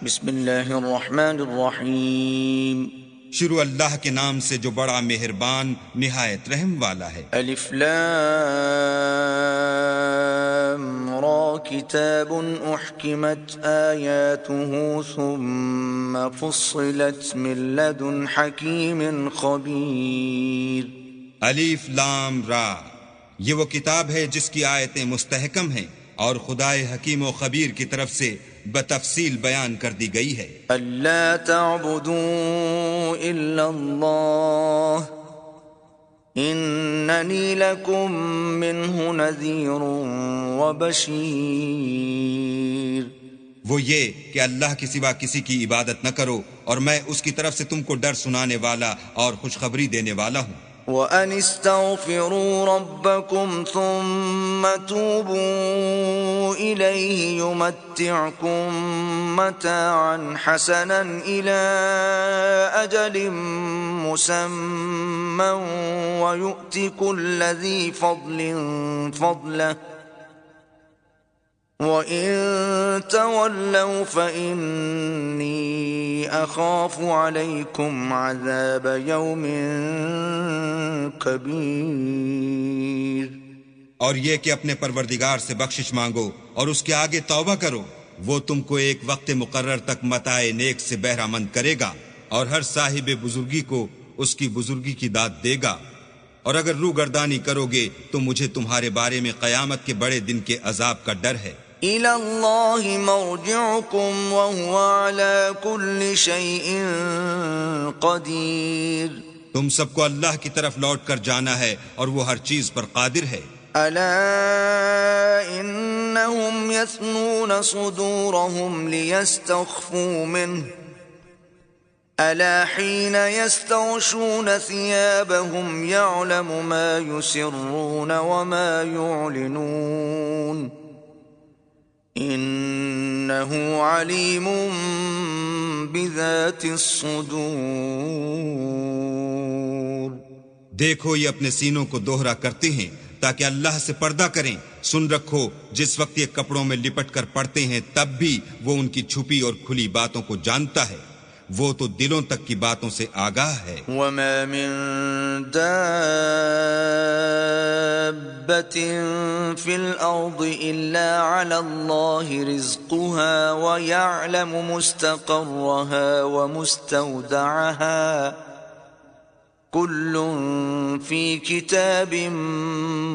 بسم اللہ الرحمن الرحیم. شروع اللہ کے نام سے جو بڑا مہربان نہایت رحم والا ہے. الف لام را کتاب احکمت آیاته ثم فصلت من لدن حکیم خبیر. الف لام را، یہ وہ کتاب ہے جس کی آیتیں مستحکم ہیں اور خدائے حکیم و خبیر کی طرف سے بتفصیل بیان کر دی گئی ہے. اللہ تعبدوا الا اللہ اننی لکم منہ نذیر وبشیر. وہ یہ کہ اللہ کے سوا کسی کی عبادت نہ کرو اور میں اس کی طرف سے تم کو ڈر سنانے والا اور خوشخبری دینے والا ہوں. وَأَنِ اسْتَغْفِرُوا رَبَّكُمْ ثُمَّ تُوبُوا إِلَيْهِ يُمَتِّعْكُمْ مَتَاعًا حَسَنًا إِلَى أَجَلٍ مُّسَمًّى وَيُؤْتِ كُلَّ ذِي فَضْلٍ فَضْلَهُ وَإِن تَوَلَّوْا فَإِنِّي أَخَافُ عَلَيْكُمْ عَذَابَ يَوْمٍ كَبِيرٍ. اور یہ کہ اپنے پروردگار سے بخشش مانگو اور اس کے آگے توبہ کرو، وہ تم کو ایک وقت مقرر تک متاع نیک سے بہرہ مند کرے گا اور ہر صاحب بزرگی کو اس کی بزرگی کی داد دے گا. اور اگر روگردانی کرو گے تو مجھے تمہارے بارے میں قیامت کے بڑے دن کے عذاب کا ڈر ہے. إِلَى اللَّهِ مَرْجِعُكُمْ وَهُوَ عَلَى كُلِّ شَيْءٍ قَدِيرٌ. تم سب کو اللہ کی طرف لوٹ کر جانا ہے اور وہ ہر چیز پر قادر ہے. أَلَا إِنَّهُمْ يَثْنُونَ صُدُورَهُمْ لِيَسْتَخْفُوا مِنْهُ أَلَا حِينَ يَسْتَغْشُونَ ثِيَابَهُمْ يَعْلَمُ مَا يُسِرُّونَ وَمَا يُعْلِنُونَ انہو علیم بذات الصدور. دیکھو یہ اپنے سینوں کو دوہرا کرتے ہیں تاکہ اللہ سے پردہ کریں. سن رکھو جس وقت یہ کپڑوں میں لپٹ کر پڑتے ہیں تب بھی وہ ان کی چھپی اور کھلی باتوں کو جانتا ہے. وہ تو دلوں تک کی باتوں سے آگاہ ہے. وما من دابة في الأرض إلا على الله رزقها ويعلم مستقرها ومستودعها كل في كتاب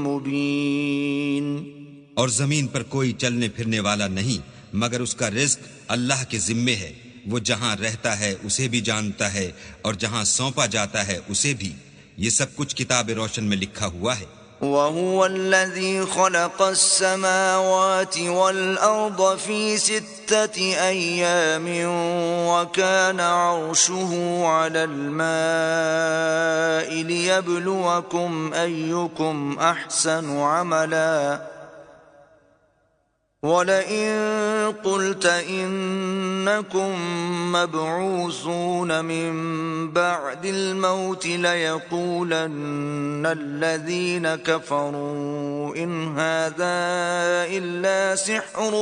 مبين. اور زمین پر کوئی چلنے پھرنے والا نہیں مگر اس کا رزق اللہ کے ذمے ہے. وہ جہاں رہتا ہے اسے بھی جانتا ہے اور جہاں سونپا جاتا ہے اسے بھی. یہ سب کچھ کتاب روشن میں لکھا ہوا ہے. وَهُوَ الَّذِي خَلَقَ السَّمَاوَاتِ وَالْأَرْضَ فِي 6 أَيَّامٍ وَكَانَ عَرْشُهُ عَلَى الْمَاءِ لِيَبْلُوَكُمْ أَيُّكُمْ أَحْسَنُ عَمَلًا وَلَئِن قُلْتَ إِنَّكُمْ مَبْعُوثُونَ مِنْ بَعْدِ الْمَوْتِ لَيَقُولَنَّ الَّذِينَ كَفَرُوا إِنْ هَذَا إِلَّا سِحْرٌ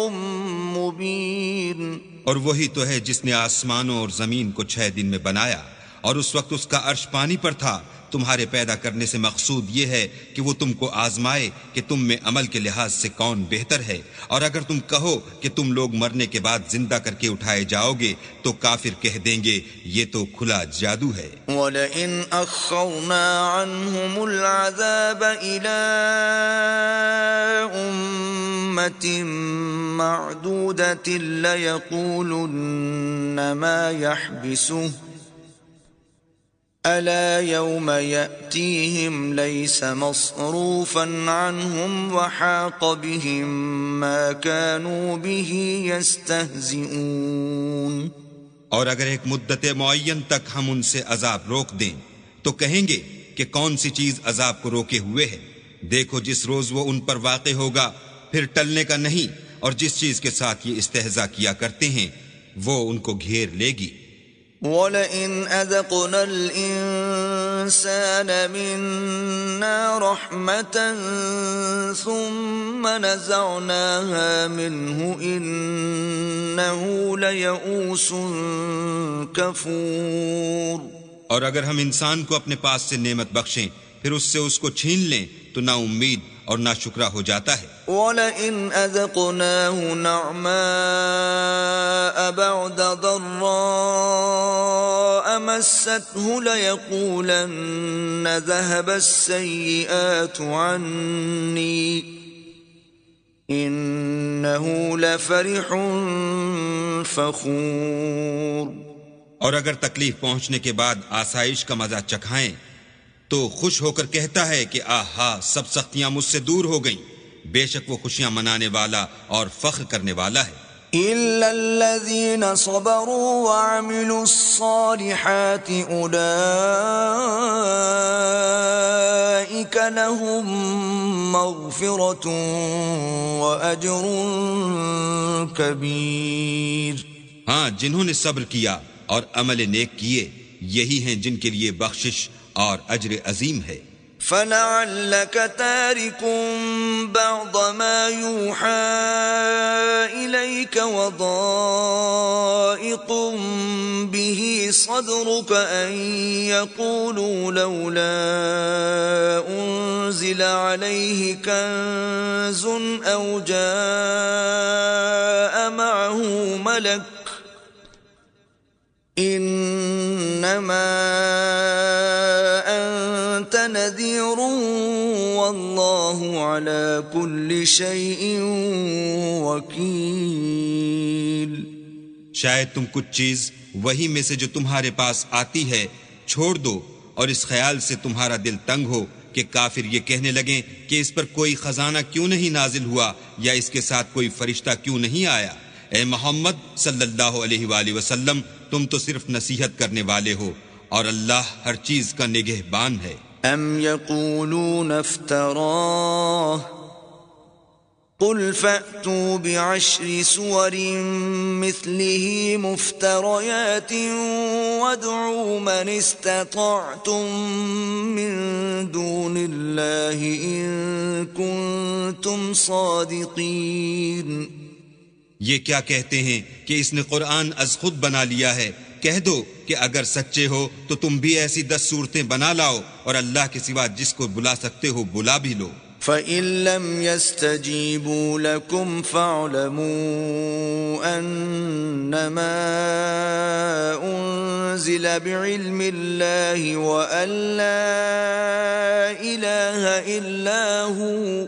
مُبِينٌ. اور وہی تو ہے جس نے آسمانوں اور زمین کو 6 دن میں بنایا اور اس وقت اس کا عرش پانی پر تھا. تمہارے پیدا کرنے سے مقصود یہ ہے کہ وہ تم کو آزمائے کہ تم میں عمل کے لحاظ سے کون بہتر ہے. اور اگر تم کہو کہ تم لوگ مرنے کے بعد زندہ کر کے اٹھائے جاؤ گے تو کافر کہہ دیں گے یہ تو کھلا جادو ہے. وَلَئِنْ أَخَّرْنَا عَنْهُمُ الْعَذَابَ إِلَىٰ أُمَّةٍ مَّعْدُودَةٍ لَيَقُولُنَّ مَا يَحْبِسُهُ أَلَا يَوْمَ يَأْتِيهِمْ لَيْسَ مَصْرُوفًا عَنْهُمْ وَحَاقَ بِهِمْ مَا كَانُوا بِهِ يَسْتَهْزِئُونَ. اور اگر ایک مدت معین تک ہم ان سے عذاب روک دیں تو کہیں گے کہ کون سی چیز عذاب کو روکے ہوئے ہے. دیکھو جس روز وہ ان پر واقع ہوگا پھر ٹلنے کا نہیں، اور جس چیز کے ساتھ یہ استہزاء کیا کرتے ہیں وہ ان کو گھیر لے گی. وَلَئِنْ أَذَقْنَا الْإِنسَانَ مِنَّا رَحْمَةً ثُمَّ نَزَعْنَاهَا مِنْهُ إِنَّهُ لَيَئُوسٌ كَفُورٌ۔ اور اگر ہم انسان کو اپنے پاس سے نعمت بخشیں پھر اس سے اس کو چھین لیں تو نا امید اور نا شکرا ہو جاتا ہے۔ وَلَئِنْ أَذَقْنَاهُ نَعْمَاءَ بَعْدَ ضَرَّاءَ مَسَّتْهُ لَيَقُولَنَّ ذَهَبَ السَّيِّئَاتُ عَنِّي إِنَّهُ لَفَرِحٌ فَخُورٌ۔ اور اگر تکلیف پہنچنے کے بعد آسائش کا مزہ چکھائیں تو خوش ہو کر کہتا ہے کہ آہا سب سختیاں مجھ سے دور ہو گئیں، بے شک وہ خوشیاں منانے والا اور فخر کرنے والا ہے۔ إِلَّا الَّذِينَ صَبَرُوا وَعَمِلُوا الصَّالِحَاتِ أُولَئِكَ لَهُم مَّغْفِرَةٌ وَأَجْرٌ كَبِيرٌ۔ ہاں، جنہوں نے صبر کیا اور عمل نیک کیے یہی ہیں جن کے لیے بخشش اور اجر عظیم ہے۔ فَلَعَلَّكَ تَارِكٌ بَعْضَ مَا يُوحَىٰ إِلَيْكَ وَضَائِقٌ بِهِ صَدْرُكَ أَن يَقُولُوا لَوْلَا أُنزِلَ عَلَيْهِ كَنزٌ أَوْ جَاءَ مَعَهُ مَلَكٌ إِنَّمَا أَنتَ نَذِيرٌ وَاللَّهُ عَلَى كُلِّ شَيْءٍ وَكِيلٌ۔ شاید تم کچھ چیز وہی میں سے جو تمہارے پاس آتی ہے چھوڑ دو اور اس خیال سے تمہارا دل تنگ ہو کہ کافر یہ کہنے لگیں کہ اس پر کوئی خزانہ کیوں نہیں نازل ہوا یا اس کے ساتھ کوئی فرشتہ کیوں نہیں آیا۔ اے محمد صلی اللہ علیہ وآلہ وسلم، تم تو صرف نصیحت کرنے والے ہو اور اللہ ہر چیز کا نگہبان ہے۔ ام یقولون افتراہ قل فأتوا بعشر سور مثله مفتريات وادعوا من استطعتم من دون الله إن كنتم صادقين۔ یہ کیا کہتے ہیں کہ اس نے قرآن از خود بنا لیا ہے؟ کہہ دو کہ اگر سچے ہو تو تم بھی ایسی 10 صورتیں بنا لاؤ اور اللہ کے سوا جس کو بلا سکتے ہو بلا بھی لو۔ فَإِن لَّمْ يَسْتَجِيبُوا لَكُمْ فَاعْلَمُوا أَنَّمَا أُنزِلَ بِعِلْمِ اللَّهِ وَأَن لَّا إِلَٰهَ إِلَّا هُوَ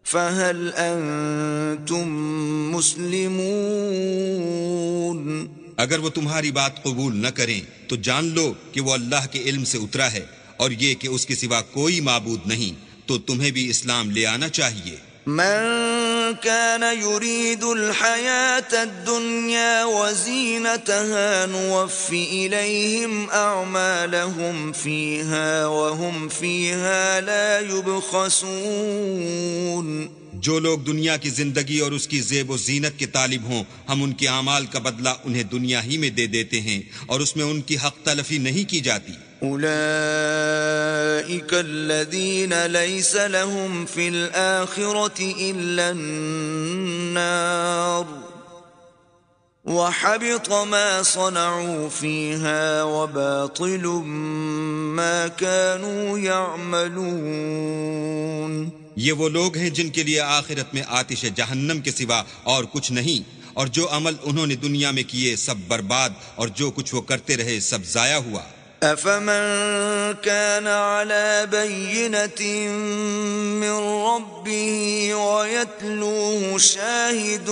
فَهَلْ أَنتُم مُّسْلِمُونَ۔ اگر وہ تمہاری بات قبول نہ کریں تو جان لو کہ وہ اللہ کے علم سے اترا ہے اور یہ کہ اس کے سوا کوئی معبود نہیں، تو تمہیں بھی اسلام لے آنا چاہیے۔ من كان يريد الحياة الدنيا وزينتها نوف إليهم أعمالهم فيها وهم فيها لا يبخسون۔ جو لوگ دنیا کی زندگی اور اس کی زیب و زینت کے طالب ہوں ہم ان کے اعمال کا بدلہ انہیں دنیا ہی میں دے دیتے ہیں اور اس میں ان کی حق تلفی نہیں کی جاتی۔ أولئك الذين ليس لهم في الآخرة إلا النار وحبط ما صنعوا فيها وباطل ما كانوا يعملون۔ یہ وہ لوگ ہیں جن کے لیے آخرت میں آتش جہنم کے سوا اور کچھ نہیں، اور جو عمل انہوں نے دنیا میں کیے سب برباد اور جو کچھ وہ کرتے رہے سب ضائع ہوا۔ أفمن كان على بينة من ربه ويتلوه شاهد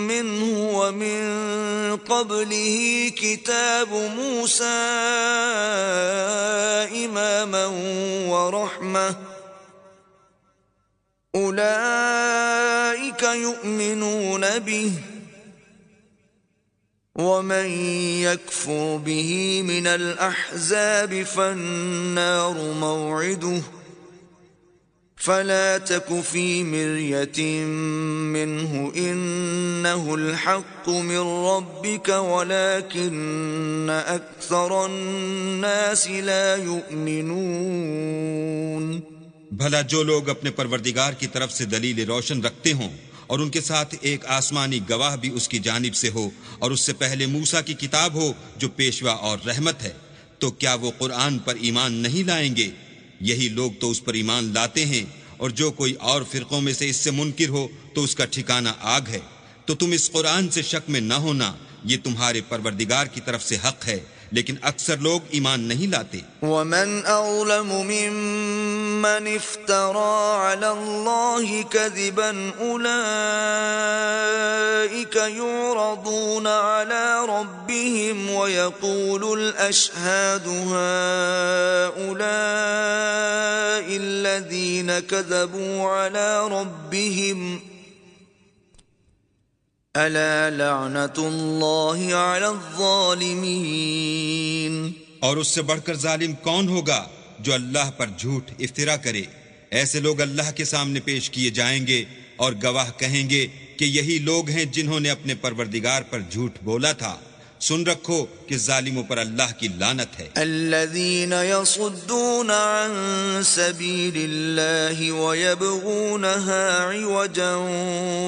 منه ومن قبله كتاب موسى إماما ورحمة أولئك يؤمنون به ومن يكفر به من الأحزاب فالنار موعده فلا تك في مرية منه إنه الحق من ربك ولكن أكثر الناس لا يؤمنون. بھلا جو لوگ اپنے پروردگار کی طرف سے دلیل روشن رکھتے ہوں اور ان کے ساتھ ایک آسمانی گواہ بھی اس کی جانب سے ہو اور اس سے پہلے موسیٰ کی کتاب ہو جو پیشوا اور رحمت ہے، تو کیا وہ قرآن پر ایمان نہیں لائیں گے؟ یہی لوگ تو اس پر ایمان لاتے ہیں، اور جو کوئی اور فرقوں میں سے اس سے منکر ہو تو اس کا ٹھکانہ آگ ہے. تو تم اس قرآن سے شک میں نہ ہونا، یہ تمہارے پروردگار کی طرف سے حق ہے، لیکن اکثر لوگ ایمان نہیں لاتے. ومن أظلم ممن افترى على الله كذبا أولئك يعرضون على ربهم ويقول الأشهاد هؤلاء الذين كذبوا على ربهم ألا لعنة الله على الظالمين. اور اس سے بڑھ کر ظالم کون ہوگا جو اللہ پر جھوٹ افترا کرے؟ ایسے لوگ اللہ کے سامنے پیش کیے جائیں گے اور گواہ کہیں گے کہ یہی لوگ ہیں جنہوں نے اپنے پروردگار پر جھوٹ بولا تھا. سن رکھو کہ ظالموں پر اللہ کی لعنت ہے. الذين يصدون عن سبيل الله ويبغونها عوجا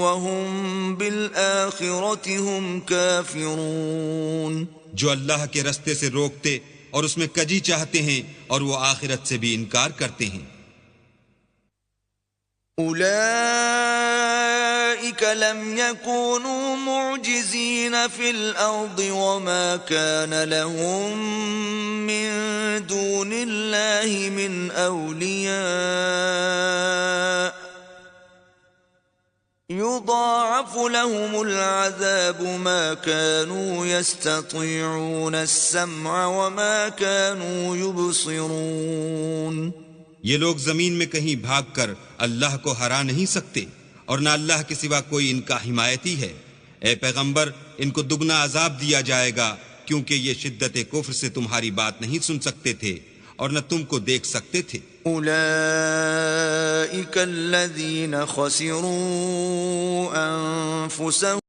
وهم بالآخرة هم كافرون. جو اللہ کے رستے سے روکتے اور اس میں کجی چاہتے ہیں اور وہ آخرت سے بھی انکار کرتے ہیں. أولئك لم يكونوا معجزين في الأرض وما كان لهم من دون الله من أولياء يضاعف لهم العذاب ما كانوا يستطيعون السمع وما كانوا يبصرون. یہ لوگ زمین میں کہیں بھاگ کر اللہ کو ہرا نہیں سکتے اور نہ اللہ کے سوا کوئی ان کا حمایتی ہے. اے پیغمبر، ان کو دگنا عذاب دیا جائے گا کیونکہ یہ شدت کفر سے تمہاری بات نہیں سن سکتے تھے اور نہ تم کو دیکھ سکتے تھے. أولئك الذين خسروا أنفسهم